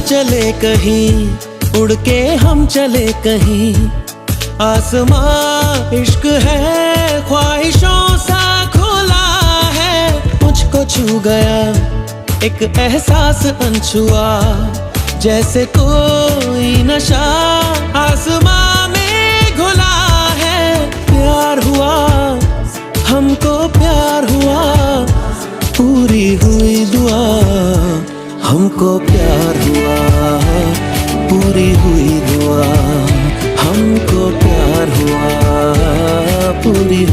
चले कहीं, उड़ के हम चले कहीं। आसमां इश्क है, ख्वाहिशों सा खुला है। मुझको छू गया एक एहसास अनछुआ, जैसे कोई नशा आसमां में घुला है। प्यार हुआ, हमको प्यार हुआ, पूरी हुई दुआ। हमको प्यार हुआ, पूरी हुई दुआ। हमको प्यार हुआ, पूरी